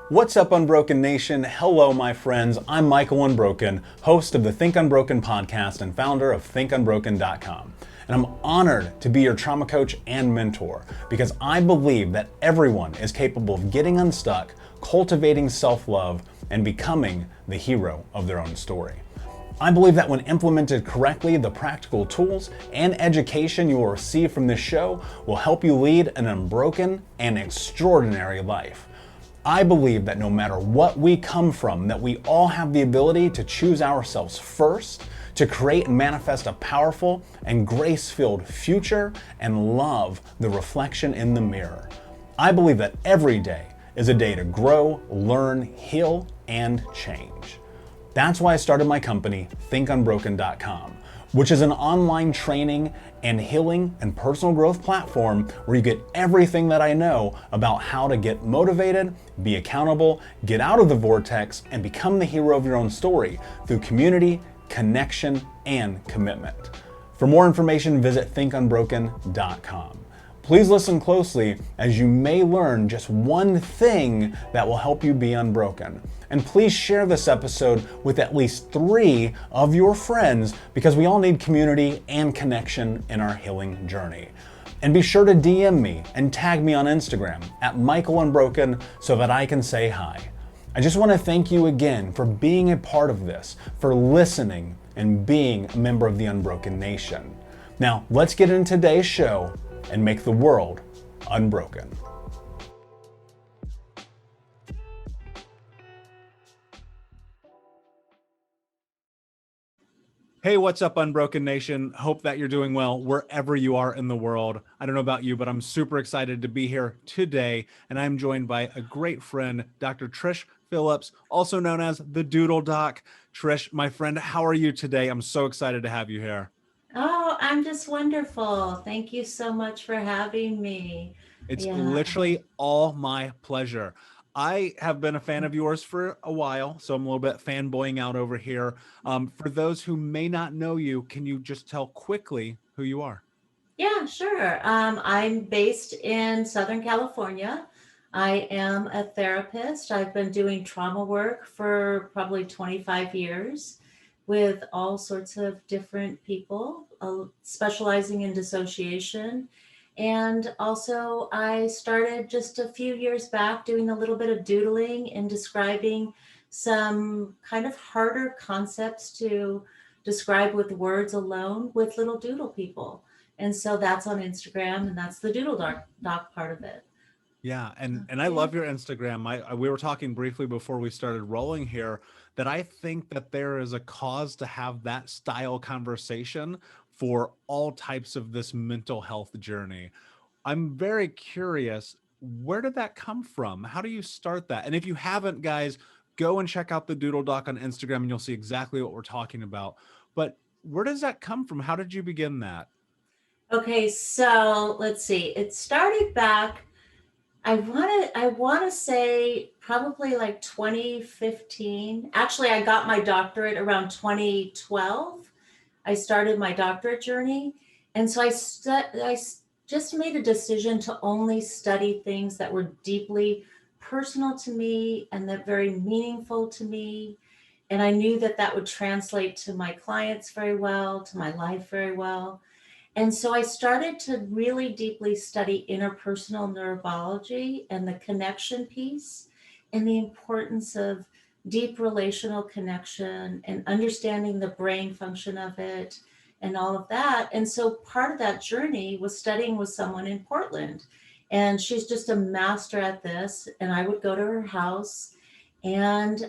What's up, Unbroken Nation? Hello, my friends. I'm Michael Unbroken, host of the Think Unbroken podcast and founder of ThinkUnbroken.com. And I'm honored to be your trauma coach and mentor because I believe that everyone is capable of getting unstuck, cultivating self-love, and becoming the hero of their own story. I believe that when implemented correctly, the practical tools and education you will receive from this show will help you lead an unbroken and extraordinary life. I believe that no matter what we come from, that we all have the ability to choose ourselves first, to create and manifest a powerful and grace-filled future and love the reflection in the mirror. I believe that every day is a day to grow, learn, heal, and change. That's why I started my company, ThinkUnbroken.com, which is an online training and healing and personal growth platform where you get everything that I know about how to get motivated, be accountable, get out of the vortex, and become the hero of your own story through community, connection, and commitment. For more information, visit ThinkUnbroken.com. Please listen closely as you may learn just one thing that will help you be unbroken. And please share this episode with at least 3 of your friends because we all need community and connection in our healing journey. And be sure to DM me and tag me on Instagram at Michael Unbroken so that I can say hi. I just want to thank you again for being a part of this, for listening and being a member of the Unbroken Nation. Now, let's get into today's show and make the world unbroken. Hey, what's up, Unbroken Nation? Hope that you're doing well wherever you are in the world. I don't know about you, but I'm super excited to be here today, and I'm joined by a great friend, Dr. Trish Philipps, also known as the Doodle Doc. Trish, my friend, how are you today? I'm so excited to have you here. Oh, I'm just wonderful. Thank you so much for having me. It's Yeah. literally all my pleasure. I have been a fan of yours for a while, so I'm a little bit fanboying out over here. For those who may not know you, can you just tell quickly who you are? Yeah, sure. I'm based in Southern California. I am a therapist. I've been doing trauma work for probably 25 years with all sorts of different people, specializing in dissociation. And also, I started just a few years back doing a little bit of doodling and describing some kind of harder concepts to describe with words alone with little doodle people. And so that's on Instagram, and that's the Doodle Doc part of it. Yeah, and I Yeah. love your Instagram. We were talking briefly before we started rolling here that I think that there is a cause to have that style conversation for all types of this mental health journey. I'm very curious, where did that come from? How do you start that? And if you haven't, guys, go and check out the Doodle Doc on Instagram and you'll see exactly what we're talking about. But where does that come from? How did you begin that? Okay, so let's see. It started back. I want to say probably like 2015. Actually, I got my doctorate around 2012. I started my doctorate journey, and so just made a decision to only study things that were deeply personal to me and that very meaningful to me. And I knew that that would translate to my clients very well, to my life very well. And so I started to really deeply study interpersonal neurobiology and the connection piece and the importance of deep relational connection and understanding the brain function of it and all of that. And so part of that journey was studying with someone in Portland. And she's just a master at this. And I would go to her house. And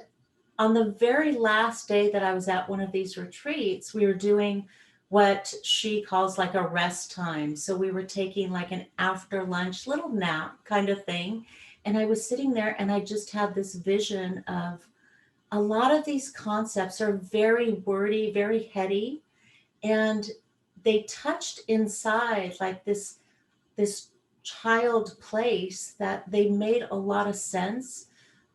on the very last day that I was at one of these retreats, we were doing what she calls like a rest time. So we were taking like an after lunch little nap kind of thing. And I was sitting there and I just had this vision of a lot of these concepts are very wordy, very heady, and they touched inside like this child place that they made a lot of sense,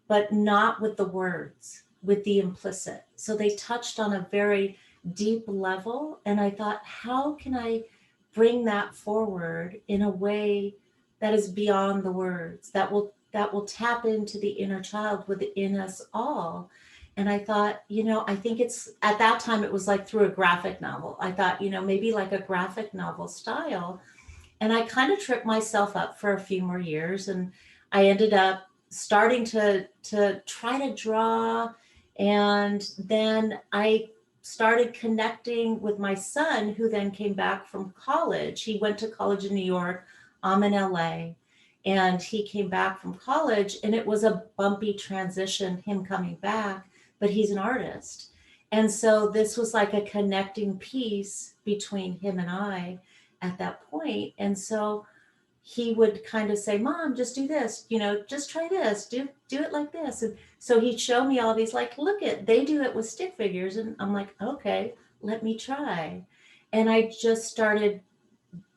but not with the words, with the implicit. So they touched on a very deep level. And I thought, how can I bring that forward in a way that is beyond the words, that will tap into the inner child within us all. And I thought, I think it's, at that time it was like through a graphic novel. I thought, maybe like a graphic novel style. And I kind of tripped myself up for a few more years, and I ended up starting to try to draw. And then I started connecting with my son, who then came back from college. He went to college in New York. I'm in LA. And he came back from college, and it was a bumpy transition, him coming back, but he's an artist. And so this was like a connecting piece between him and I at that point. And so he would kind of say, Mom, just do this, just try this, do it like this. And so he'd show me all these, like, look at, they do it with stick figures. And I'm like, okay, let me try. And I just started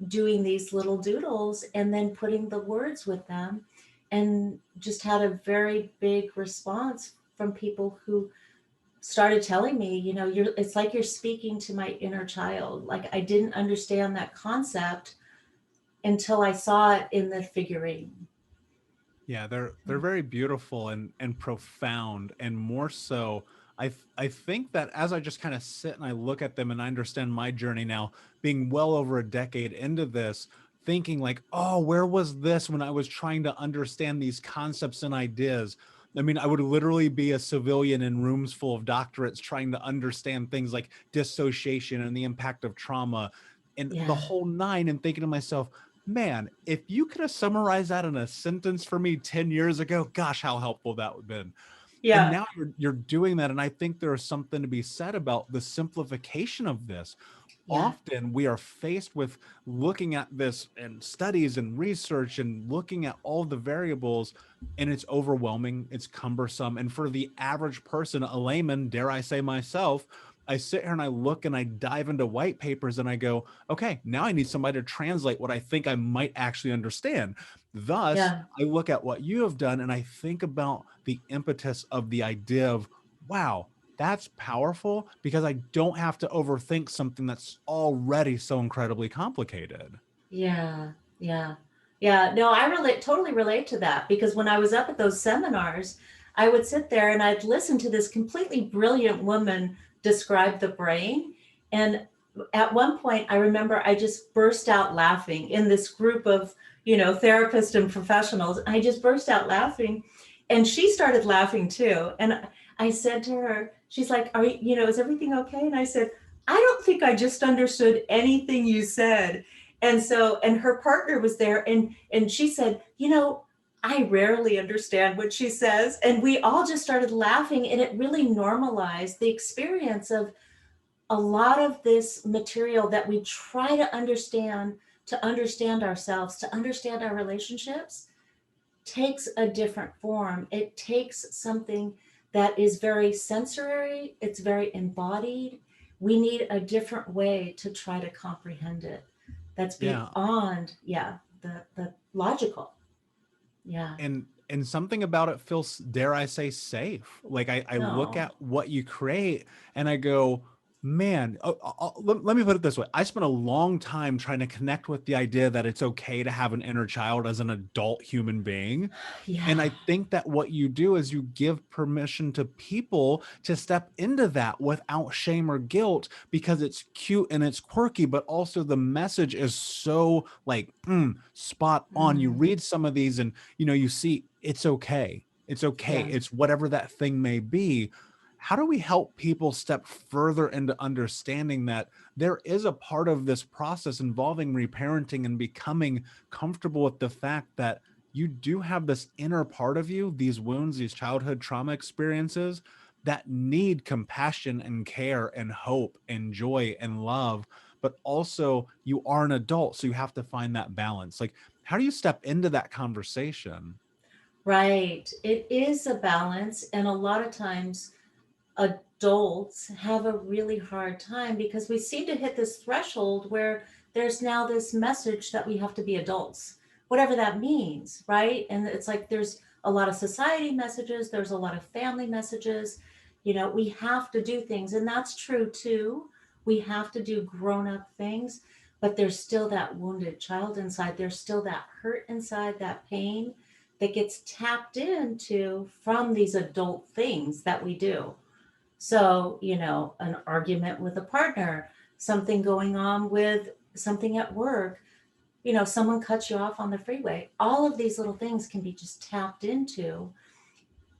doing these little doodles and then putting the words with them, and just had a very big response from people who started telling me, it's like you're speaking to my inner child. Like, I didn't understand that concept until I saw it in the figurine. Yeah, they're very beautiful and profound, and more so, I think that as I just kind of sit and I look at them and I understand my journey now, being well over a decade into this, thinking like, oh, where was this when I was trying to understand these concepts and ideas? I mean, I would literally be a civilian in rooms full of doctorates trying to understand things like dissociation and the impact of trauma and the Yeah. whole nine, and thinking to myself, man, if you could have summarized that in a sentence for me 10 years ago, gosh, how helpful that would have been. And Yeah. now you're doing that. And I think there is something to be said about the simplification of this. Yeah. Often we are faced with looking at this and studies and research and looking at all the variables, and it's overwhelming, it's cumbersome. And for the average person, a layman, dare I say myself, I sit here and I look and I dive into white papers and I go, okay, now I need somebody to translate what I think I might actually understand. Thus, Yeah. I look at what you have done and I think about the impetus of the idea of, wow, that's powerful because I don't have to overthink something that's already so incredibly complicated. Yeah. Yeah. Yeah. No, I totally relate to that, because when I was up at those seminars, I would sit there and I'd listen to this completely brilliant woman describe the brain. And at one point, I remember I just burst out laughing in this group of, therapists and professionals. I just burst out laughing, and she started laughing too. And I said to her, she's like, is everything okay? And I said, I don't think I just understood anything you said. And so, and her partner was there, and she said, I rarely understand what she says. And we all just started laughing, and it really normalized the experience of a lot of this material that we try to understand ourselves, to understand our relationships, takes a different form. It takes something that is very sensory, it's very embodied. We need a different way to try to comprehend it. That's Yeah. beyond, yeah, the logical. Yeah. And something about it feels, dare I say, safe. Like I look No. at what you create and I go, man, let me put it this way. I spent a long time trying to connect with the idea that it's okay to have an inner child as an adult human being. And Yeah. I think that what you do is you give permission to people to step into that without shame or guilt, because it's cute and it's quirky, but also the message is so like spot on. You Mm, read some of these and you see it's okay. It's okay. yeah. It's whatever that thing may be. How do we help people step further into understanding that there is a part of this process involving reparenting and becoming comfortable with the fact that you do have this inner part of you, these wounds, these childhood trauma experiences that need compassion and care and hope and joy and love, but also you are an adult, so you have to find that balance. Like, how do you step into that conversation? Right. It is a balance. And a lot of times adults have a really hard time, because we seem to hit this threshold where there's now this message that we have to be adults, whatever that means, right? And it's like there's a lot of society messages, there's a lot of family messages. We have to do things, and that's true too. We have to do grown up things. but there's still that wounded child inside. There's still that hurt inside, that pain that gets tapped into from these adult things that we do. So, an argument with a partner, something going on with something at work, someone cuts you off on the freeway. All of these little things can be just tapped into.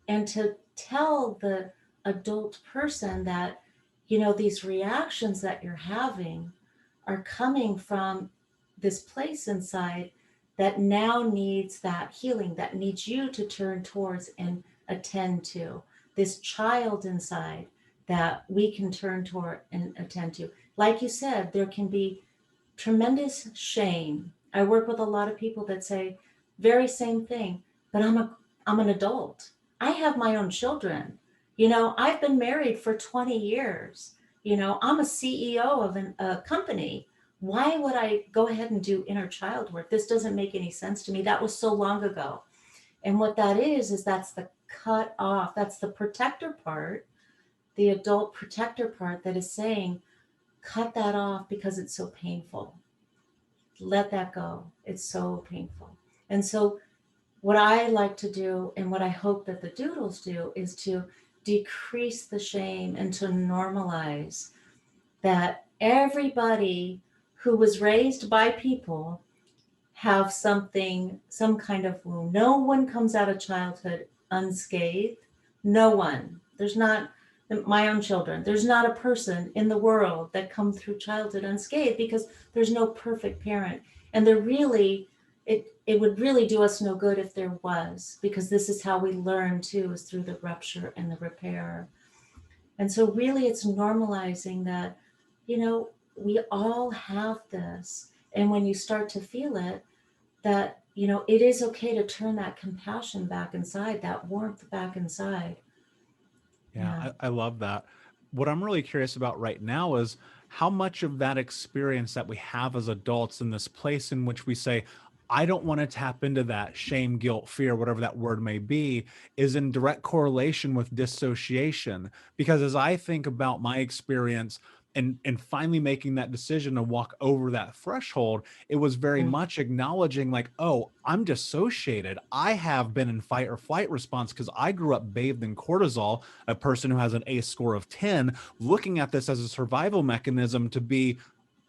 And to tell the adult person that, these reactions that you're having are coming from this place inside that now needs that healing, that needs you to turn towards and attend to. This child inside that we can turn toward and attend to. Like you said, there can be tremendous shame. I work with a lot of people that say very same thing, but I'm an adult. I have my own children. I've been married for 20 years. I'm a CEO of a company. Why would I go ahead and do inner child work? This doesn't make any sense to me. That was so long ago. And what that is that's the cut off. That's the protector part, the adult protector part that is saying, cut that off because it's so painful. Let that go. It's so painful. And so what I like to do, and what I hope that the doodles do, is to decrease the shame and to normalize that everybody who was raised by people have some kind of wound. No one comes out of childhood unscathed. No one. There's not my own children. There's not a person in the world that come through childhood unscathed, because there's no perfect parent. And there really, it would really do us no good if there was, because this is how we learn too, is through the rupture and the repair. And so really it's normalizing that, we all have this. And when you start to feel it, that, it is okay to turn that compassion back inside, that warmth back inside. Yeah, I love that. What I'm really curious about right now is how much of that experience that we have as adults in this place in which we say, I don't want to tap into that shame, guilt, fear, whatever that word may be, is in direct correlation with dissociation. Because as I think about my experience and finally making that decision to walk over that threshold, it was very much acknowledging like, oh, I'm dissociated. I have been in fight or flight response because I grew up bathed in cortisol, a person who has an ACE score of 10, looking at this as a survival mechanism to be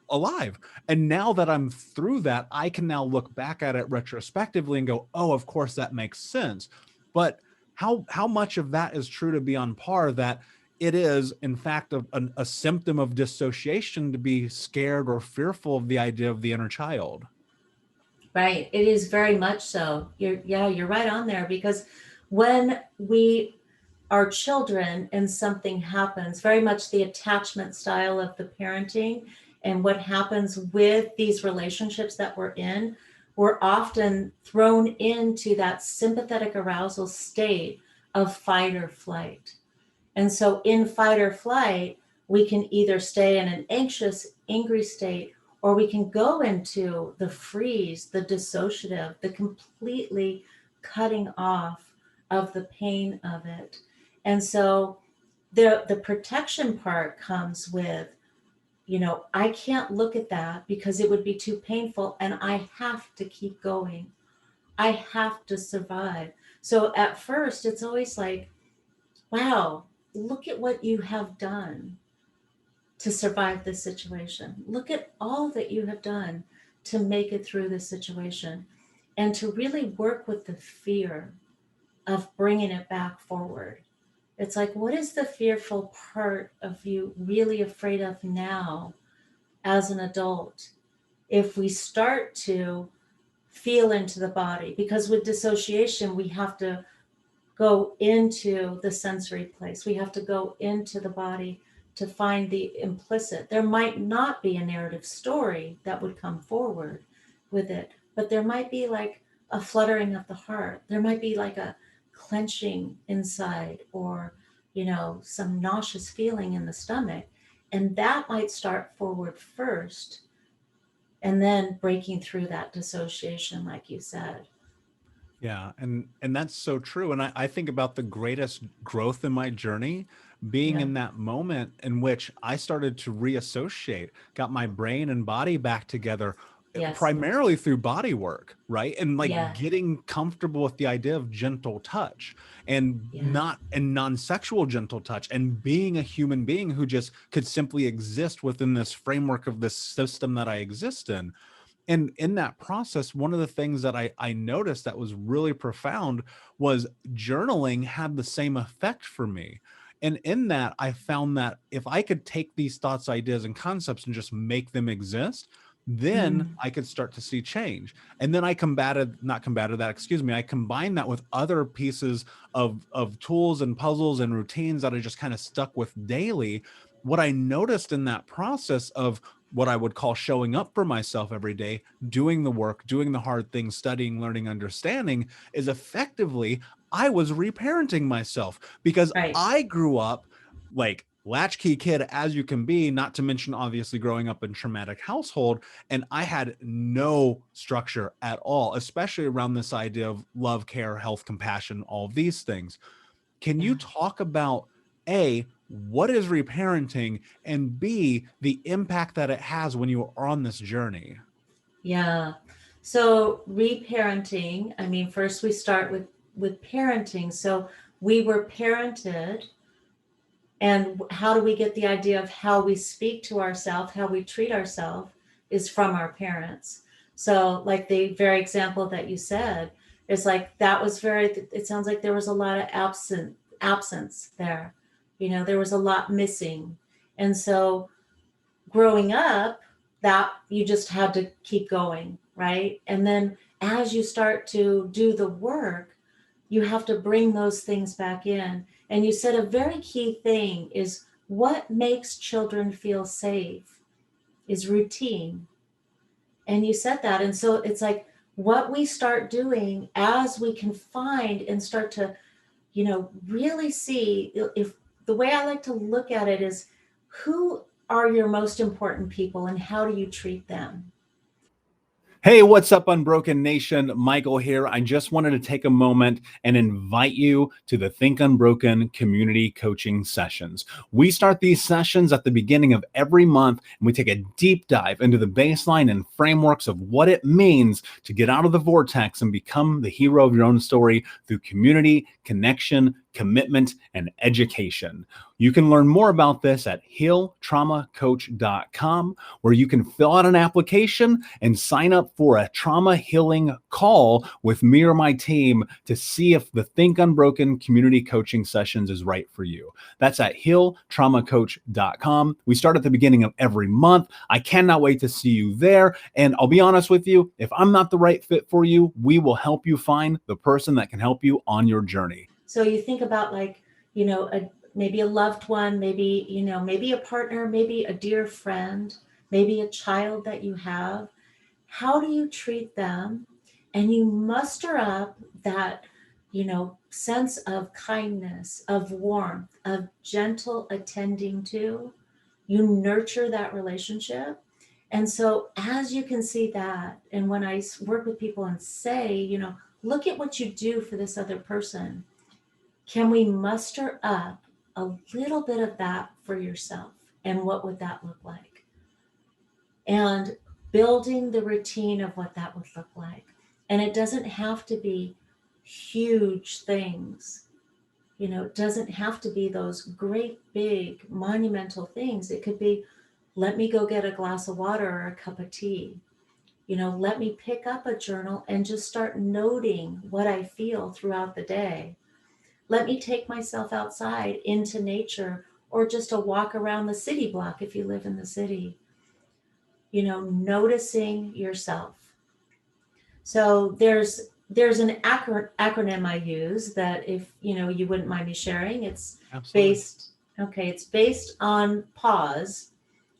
alive. And now that I'm through that, I can now look back at it retrospectively and go, oh, of course that makes sense. But how much of that is true to be on par that it is in fact a symptom of dissociation to be scared or fearful of the idea of the inner child? Right. It is very much so. You're right on there, because when we are children and something happens, very much the attachment style of the parenting and what happens with these relationships that we're in, we're often thrown into that sympathetic arousal state of fight or flight. And so in fight or flight, we can either stay in an anxious, angry state, or we can go into the freeze, the dissociative, the completely cutting off of the pain of it. And so the protection part comes with, I can't look at that because it would be too painful, and I have to keep going. I have to survive. So at first, it's always like, wow, look at what you have done to survive this situation. Look at all that you have done to make it through this situation, and to really work with the fear of bringing it back forward. It's like, what is the fearful part of you really afraid of now as an adult? If we start to feel into the body, because with dissociation, we have to go into the sensory place. We have to go into the body to find the implicit. There might not be a narrative story that would come forward with it, but there might be like a fluttering of the heart. There might be like a clenching inside, or, some nauseous feeling in the stomach. And that might start forward first, and then breaking through that dissociation, like you said. Yeah, and that's so true. And I think about the greatest growth in my journey being Yeah. in that moment in which I started to reassociate, got my brain and body back together, Yes. primarily through body work, right? And like Yeah. getting comfortable with the idea of gentle touch and Yeah. not and non-sexual gentle touch and being a human being who just could simply exist within this framework of this system that I exist in. And in that process, one of the things that I noticed that was really profound was journaling had the same effect for me. And in that, I found that if I could take these thoughts, ideas, and concepts and just make them exist, then Mm. I could start to see change. And then I not combated that, excuse me, I combined that with other pieces of tools and puzzles and routines that I just kind of stuck with daily. What I noticed in that process of what I would call showing up for myself every day, doing the work, doing the hard things, studying, learning, understanding, is effectively I was reparenting myself because Right. I grew up like latchkey kid as you can be, not to mention obviously growing up in traumatic household, and I had no structure at all, especially around this idea of love, care, health, compassion, all of these things. Can you Yeah. talk about A, what is reparenting, and B, the impact that it has when you are on this journey? Yeah. So reparenting, I mean, first we start with parenting. So we were parented, and how do we get the idea of how we speak to ourselves, how we treat ourselves is from our parents. So like the very example that you said is like that was very, it sounds like there was a lot of absence there. You know, there was a lot missing. And so growing up, that you just had to keep going, right? And then as you start to do the work, you have to bring those things back in. And you said a very key thing is what makes children feel safe is routine. And you said that. And so it's like what we start doing as we can find and start to, really see if the way I like to look at it is who are your most important people and how do you treat them? Hey, what's up, Unbroken Nation? Michael here. I just wanted to take a moment and invite you to the Think Unbroken community coaching sessions. We start these sessions at the beginning of every month, and we take a deep dive into the baseline and frameworks of what it means to get out of the vortex and become the hero of your own story through community, connection, commitment, and education. You can learn more about this at healtraumacoach.com, where you can fill out an application and sign up for a trauma healing call with me or my team to see if the Think Unbroken community coaching sessions is right for you. That's at healtraumacoach.com. We start at the beginning of every month. I cannot wait to see you there. And I'll be honest with you, if I'm not the right fit for you, we will help you find the person that can help you on your journey. So you think about like, maybe a loved one, maybe, maybe a partner, maybe a dear friend, maybe a child that you have. How do you treat them? And you muster up that, sense of kindness, of warmth, of gentle attending to. You nurture that relationship. And so, as you can see that, and when I work with people and say, look at what you do for this other person, can we muster up a little bit of that for yourself? And what would that look like? And building the routine of what that would look like. And it doesn't have to be huge things. It doesn't have to be those great, big, monumental things. It could be, let me go get a glass of water or a cup of tea. Let me pick up a journal and just start noting what I feel throughout the day. Let me take myself outside into nature or just a walk around the city block if you live in the city. Noticing yourself. So there's an acronym I use that if you wouldn't mind me sharing. It's Absolutely. based it's based on pause.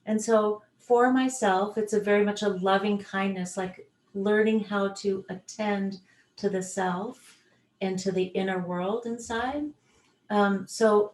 And so for myself, it's a very much a loving kindness, like learning how to attend to the self and to the inner world inside. So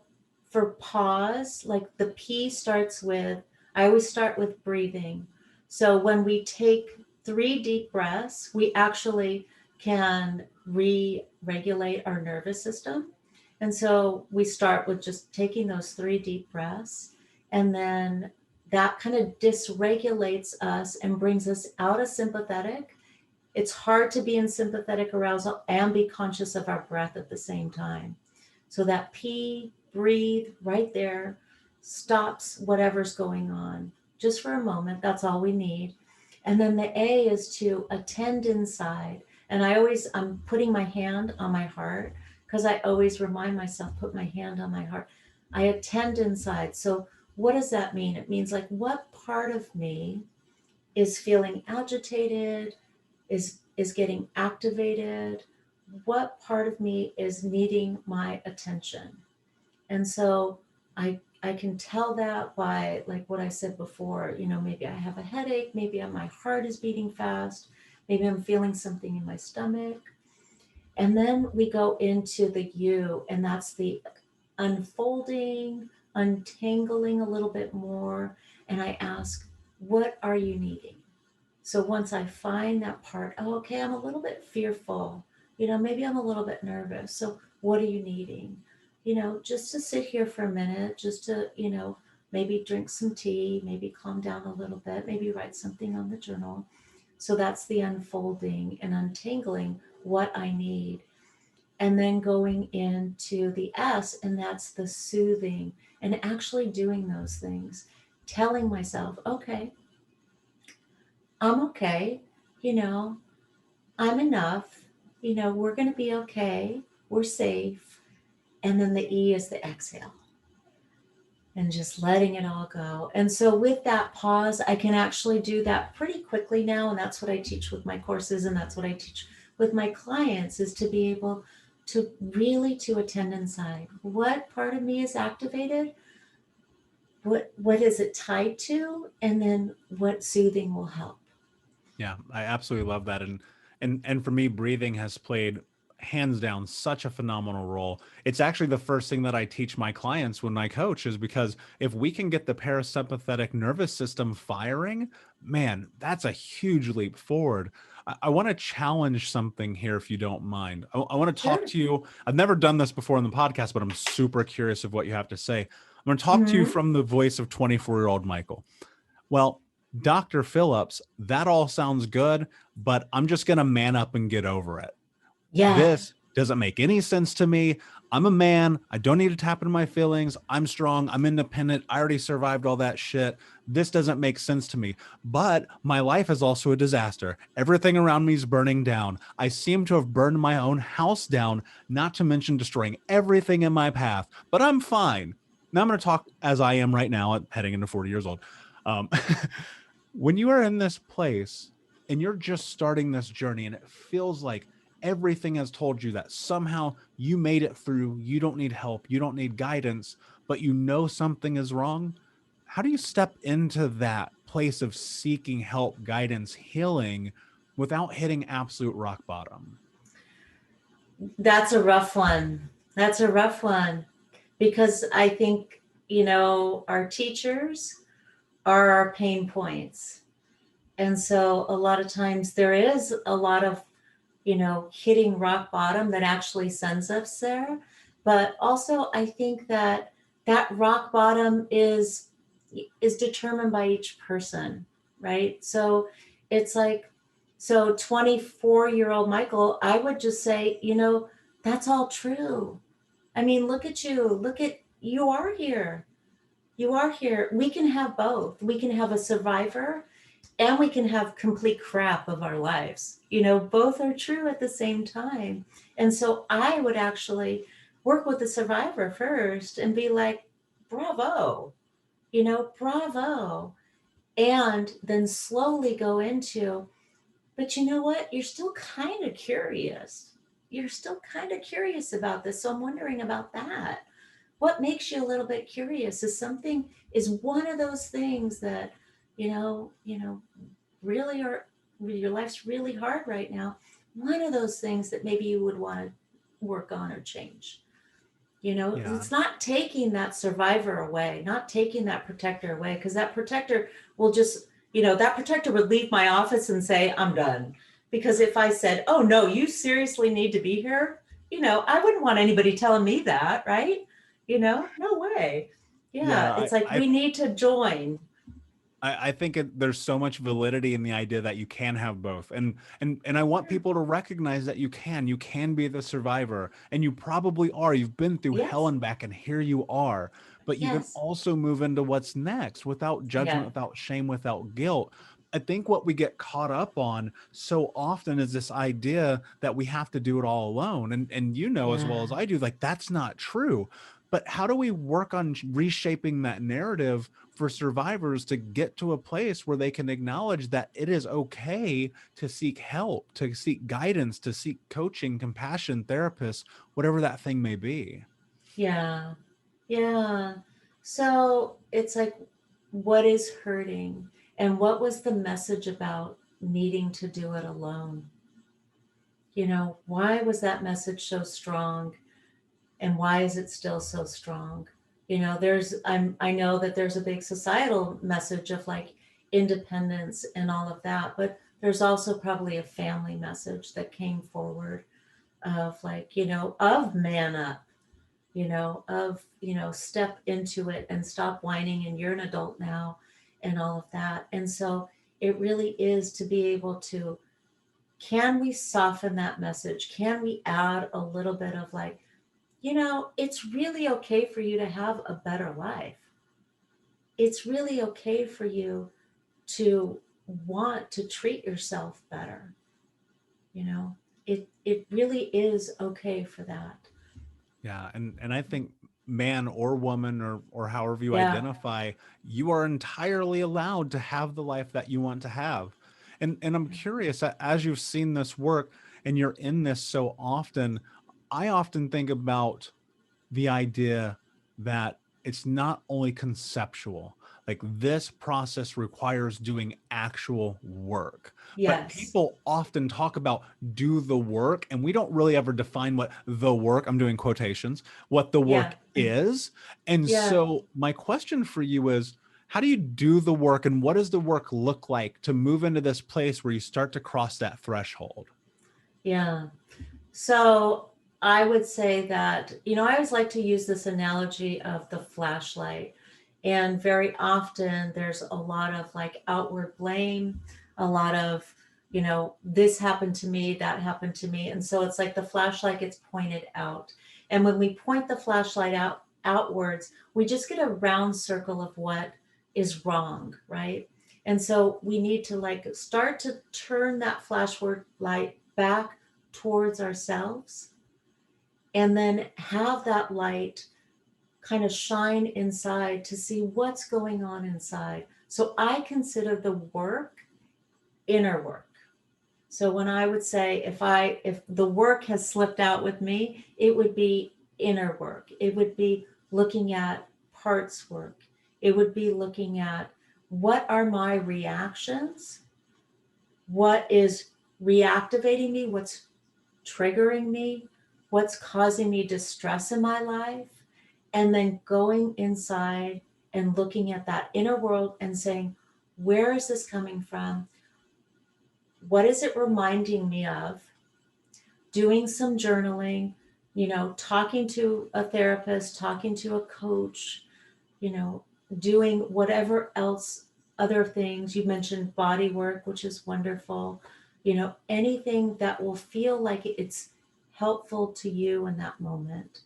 for pause, like the P starts with, I always start with breathing. So when we take 3 deep breaths, we actually can re-regulate our nervous system. And so we start with just taking those 3 deep breaths, and then that kind of dysregulates us and brings us out of sympathetic. It's hard to be in sympathetic arousal and be conscious of our breath at the same time. So that P, breathe right there, stops whatever's going on just for a moment. That's all we need. And then the A is to attend inside. And I'm putting my hand on my heart, because I always remind myself, put my hand on my heart. I attend inside. So what does that mean? It means like, what part of me is feeling agitated, is getting activated? What part of me is needing my attention? And so I can tell that by, like what I said before, maybe I have a headache, maybe my heart is beating fast, maybe I'm feeling something in my stomach. And then we go into the U, and that's the unfolding, untangling a little bit more. And I ask, what are you needing? So once I find that part, oh, okay, I'm a little bit fearful, maybe I'm a little bit nervous. So what are you needing? Just to sit here for a minute, just to, maybe drink some tea, maybe calm down a little bit, maybe write something on the journal. So that's the unfolding and untangling what I need. And then going into the S, and that's the soothing, and actually doing those things, telling myself, okay, I'm okay, I'm enough, we're going to be okay, we're safe. And then the E is the exhale, and just letting it all go. And so with that pause, I can actually do that pretty quickly now. And that's what I teach with my courses. And that's what I teach with my clients, is to be able to really to attend inside. What part of me is activated? What is it tied to? And then what soothing will help. Yeah, I absolutely love that. And for me, breathing has played hands down such a phenomenal role. It's actually the first thing that I teach my clients when I coach, is because if we can get the parasympathetic nervous system firing, man, that's a huge leap forward. I want to challenge something here, if you don't mind. I want to talk Sure. to you. I've never done this before in the podcast, but I'm super curious of what you have to say. I'm going to talk to you Mm-hmm. from the voice of 24-year-old Michael. Well, Dr. Philipps, that all sounds good, but I'm just going to man up and get over it. Yeah. This doesn't make any sense to me. I'm a man. I don't need to tap into my feelings. I'm strong. I'm independent. I already survived all that shit. This doesn't make sense to me. But my life is also a disaster. Everything around me is burning down. I seem to have burned my own house down, not to mention destroying everything in my path. But I'm fine. Now I'm going to talk as I am right now, heading into 40 years old. Um, when you are in this place and you're just starting this journey, and it feels like everything has told you that somehow you made it through, you don't need help, you don't need guidance, but something is wrong, how do you step into that place of seeking help, guidance, healing without hitting absolute rock bottom? That's a rough one. That's a rough one, because I think, our teachers are our pain points. And so a lot of times there is a lot of, hitting rock bottom that actually sends us there. But also I think that rock bottom is determined by each person, right? So it's like, so 24-year-old Michael, I would just say, that's all true. I mean, look at you. You are here. You are here. We can have both. We can have a survivor, and we can have complete crap of our lives. Both are true at the same time. And so I would actually work with the survivor first and be like, bravo, bravo. And then slowly go into, but you know what? You're still kind of curious. You're still kind of curious about this. So I'm wondering about that. What makes you a little bit curious? Is one of those things that, really are, your life's really hard right now. One of those things that maybe you would want to work on or change. Yeah. It's not taking that survivor away, not taking that protector away, because that protector will just, that protector would leave my office and say, I'm done. Because if I said, oh no, you seriously need to be here, I wouldn't want anybody telling me that, right? No way. Yeah, Yeah, it's like we need to join. I think there's so much validity in the idea that you can have both, and I want people to recognize that you can be the survivor, and you probably are. You've been through hell Yes, and back, and here you are. But you can yes, also move into what's next without judgment, yeah, without shame, without guilt. I think what we get caught up on so often is this idea that we have to do it all alone, and as well as yeah, I do, like that's not true. But how do we work on reshaping that narrative for survivors to get to a place where they can acknowledge that it is okay to seek help, to seek guidance, to seek coaching, compassion, therapists, whatever that thing may be? yeah, yeah. So it's like, what is hurting? And what was the message about needing to do it alone? Why was that message so strong? And why is it still so strong? I know that there's a big societal message of like independence and all of that, but there's also probably a family message that came forward of like, of man up, of, step into it and stop whining and you're an adult now and all of that. And so it really is to be able to, can we soften that message? Can we add a little bit of like, it's really okay for you to have a better life. It's really okay for you to want to treat yourself better. You know, it really is okay for that. Yeah, and I think man or woman or however you Yeah. identify, you are entirely allowed to have the life that you want to have. And I'm curious, as you've seen this work and you're in this so often, I often think about the idea that it's not only conceptual, like this process requires doing actual work. But Yes. people often talk about do the work, and we don't really ever define what the work, I'm doing quotations, what the Yeah. work is. And Yeah. so my question for you is, how do you do the work, and what does the work look like to move into this place where you start to cross that threshold? Yeah. So I would say that, I always like to use this analogy of the flashlight. And very often there's a lot of like outward blame, a lot of, this happened to me, that happened to me. And so it's like the flashlight gets pointed out. And when we point the flashlight outwards, we just get a round circle of what is wrong, right? And so we need to like start to turn that flashlight back towards ourselves and then have that light kind of shine inside to see what's going on inside. So I consider the work inner work. So when I would say if the work has slipped out with me, it would be inner work. It would be looking at parts work. It would be looking at what are my reactions? What is reactivating me? What's triggering me, what's causing me distress in my life, and then going inside and looking at that inner world and saying, where is this coming from? What is it reminding me of? Doing some journaling, talking to a therapist, talking to a coach, you know, doing whatever else, other things. You mentioned body work, which is wonderful. Anything that will feel like it's helpful to you in that moment.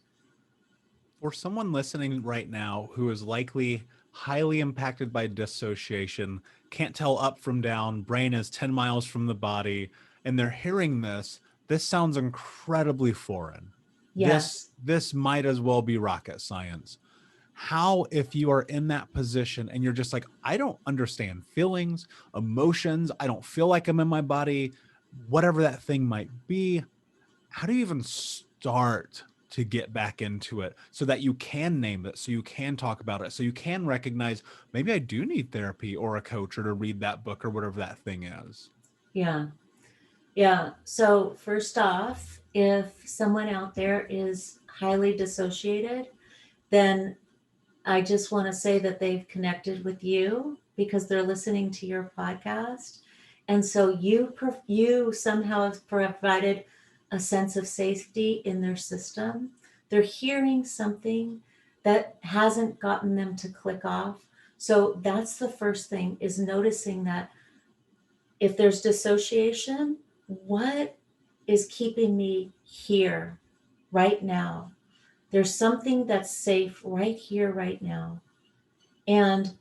For someone listening right now who is likely highly impacted by dissociation, can't tell up from down, brain is 10 miles from the body, and they're hearing this sounds incredibly foreign. This Yes. this might as well be rocket science. How, if you are in that position and you're just like, I don't understand feelings, emotions, I don't feel like I'm in my body, whatever that thing might be, how do you even start to get back into it so that you can name it, so you can talk about it, so you can recognize maybe I do need therapy or a coach or to read that book or whatever that thing is? Yeah. Yeah. So, first off, if someone out there is highly dissociated, then I just want to say that they've connected with you because they're listening to your podcast. And so you somehow have provided a sense of safety in their system. They're hearing something that hasn't gotten them to click off. So that's the first thing, is noticing that if there's dissociation, what is keeping me here right now? There's something that's safe right here, right now. And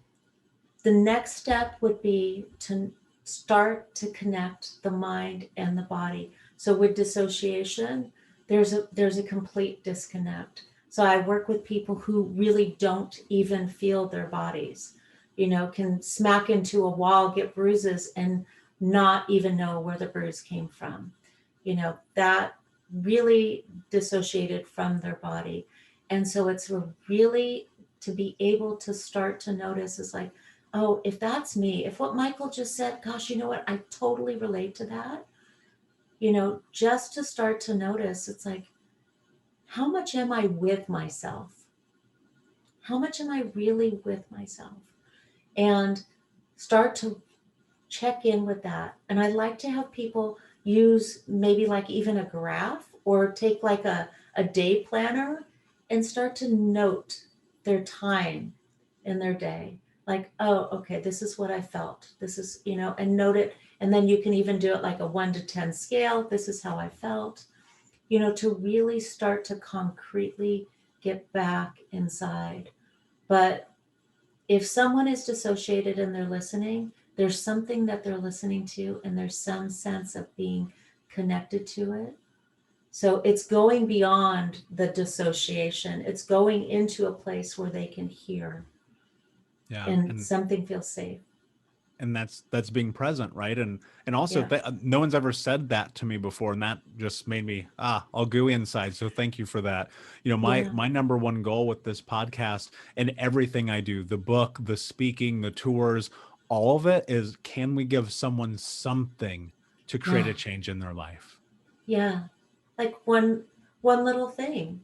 the next step would be to start to connect the mind and the body. So with dissociation, there's a complete disconnect. So I work with people who really don't even feel their bodies, can smack into a wall, get bruises, and not even know where the bruise came from. That really dissociated from their body. And so it's really to be able to start to notice is like, oh, if that's me, if what Michael just said, gosh, you know what? I totally relate to that. Just to start to notice, it's like, how much am I with myself? How much am I really with myself? And start to check in with that. And I like to have people use maybe like even a graph, or take like a day planner and start to note their time in their day. Like, oh, okay, this is what I felt. This is, and note it. And then you can even do it like a 1 to 10 scale. This is how I felt, to really start to concretely get back inside. But if someone is dissociated and they're listening, there's something that they're listening to, and there's some sense of being connected to it. So it's going beyond the dissociation. It's going into a place where they can hear, Yeah. and something feels safe. And that's being present, right? And also Yeah. no one's ever said that to me before, and that just made me all gooey inside. So thank you for that. Yeah. My number one goal with this podcast and everything I do, the book, the speaking, the tours, all of it is, can we give someone something to create Yeah. a change in their life? Yeah. Like one little thing.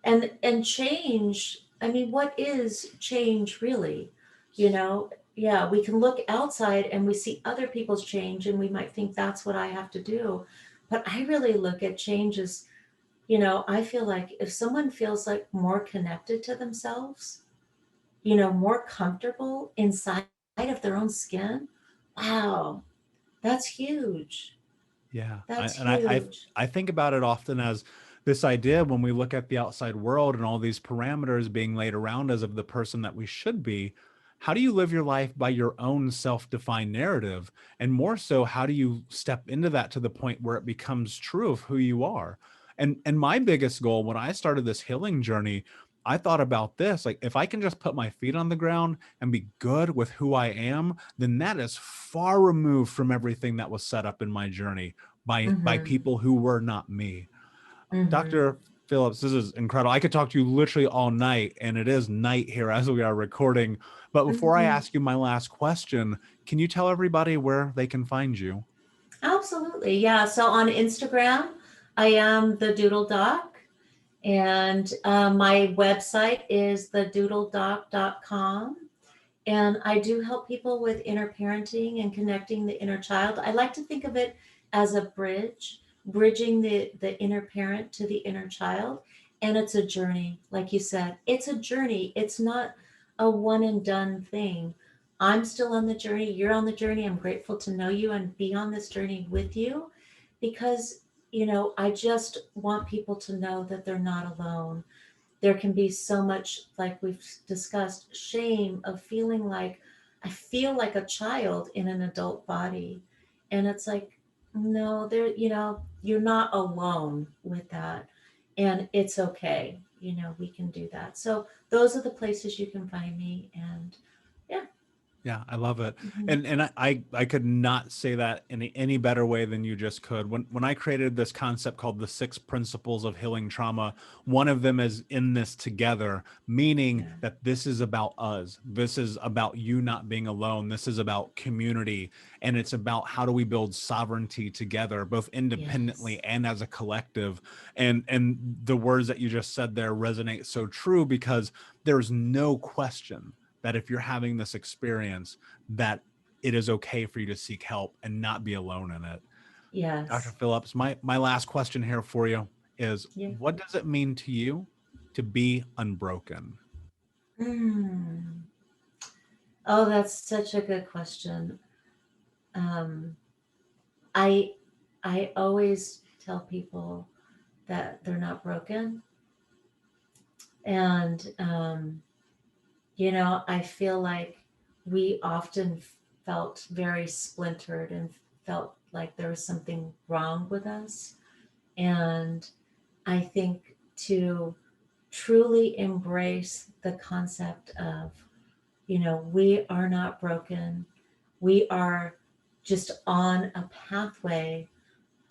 And change, I mean, what is change really? Yeah, we can look outside and we see other people's change, and we might think that's what I have to do. But I really look at change as, I feel like if someone feels like more connected to themselves, more comfortable inside of their own skin, wow, that's huge. Yeah. That's And I huge. I think about it often as this idea, when we look at the outside world and all these parameters being laid around us of the person that we should be, how do you live your life by your own self-defined narrative? And more so, how do you step into that to the point where it becomes true of who you are? And my biggest goal when I started this healing journey, I thought about this, like, if I can just put my feet on the ground and be good with who I am, then that is far removed from everything that was set up in my journey by Mm-hmm. people who were not me. Mm-hmm. Dr. Philipps, this is incredible. I could talk to you literally all night, and it is night here as we are recording. But before I Mm-hmm. ask you my last question, can you tell everybody where they can find you? Absolutely. Yeah. So on Instagram, I am the Doodle Doc, and my website is thedoodledoc.com. And I do help people with inner parenting and connecting the inner child. I like to think of it as a bridge, bridging the inner parent to the inner child. And it's a journey. Like you said, it's a journey. It's not a one and done thing. I'm still on the journey. You're on the journey. I'm grateful to know you and be on this journey with you, because, I just want people to know that they're not alone. There can be so much, like we've discussed, shame of feeling like I feel like a child in an adult body. And it's like, no, you're not alone with that. And it's okay. We can do that. So those are the places you can find me. And yeah. Yeah, I love it. Mhm. And I could not say that in any better way than you just could. When I created this concept called the 6 principles of healing trauma, one of them is in this together, meaning Yeah. that this is about us. This is about you not being alone. This is about community, and it's about how do we build sovereignty together, both Yes. independently and as a collective. And the words that you just said there resonate so true, because there's no question that if you're having this experience, that it is okay for you to seek help and not be alone in it. Dr. Yes. Philipps, my last question here for you is, Yeah. what does it mean to you to be unbroken? Mm. Oh, that's such a good question. Um, I I always tell people that they're not broken, and I feel like we often felt very splintered and felt like there was something wrong with us. And I think to truly embrace the concept of, we are not broken. We are just on a pathway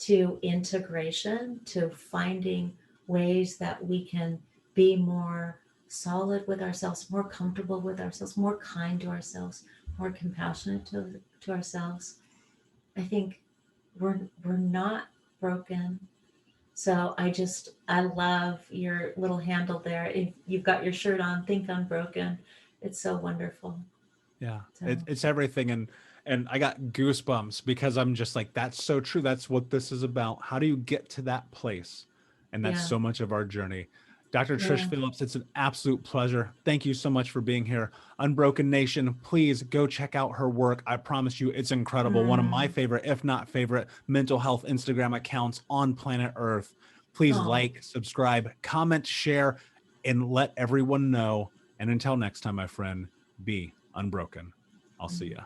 to integration, to finding ways that we can be more solid with ourselves, more comfortable with ourselves, more kind to ourselves, more compassionate to ourselves. I think we're not broken. So I love your little handle there. If you've got your shirt on, Think Unbroken. It's so wonderful. Yeah, So it's everything, and I got goosebumps because I'm just like, that's so true. That's what this is about. How do you get to that place? And that's yeah, so much of our journey. Dr. Trish yeah. Philipps, it's an absolute pleasure. Thank you so much for being here. Unbroken Nation, please go check out her work. I promise you, it's incredible. One of my Mm. favorite, if not favorite, mental health Instagram accounts on planet Earth. Please Oh. like, subscribe, comment, share, and let everyone know. And until next time, my friend, be unbroken. I'll see ya.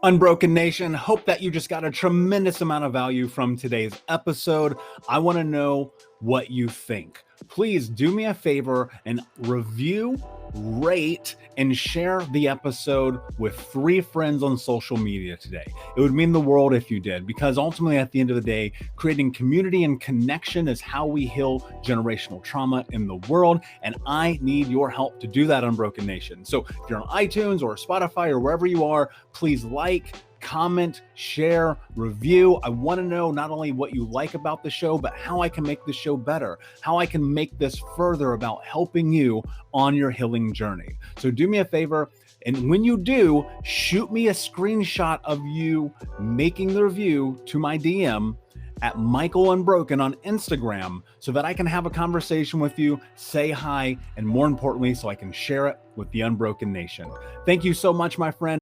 Unbroken Nation, hope that you just got a tremendous amount of value from today's episode. I want to know what you think. Please do me a favor and review, rate, and share the episode with 3 friends on social media today. It would mean the world if you did, because ultimately at the end of the day, creating community and connection is how we heal generational trauma in the world. And I need your help to do that, Unbroken Nation. So if you're on iTunes or Spotify or wherever you are, please like, comment, share, review. I want to know not only what you like about the show, but how I can make the show better, how I can make this further about helping you on your healing journey. So do me a favor, and when you do, shoot me a screenshot of you making the review to my DM at Michael Unbroken on Instagram so that I can have a conversation with you, say hi, and more importantly, so I can share it with the Unbroken Nation. Thank you so much, my friend.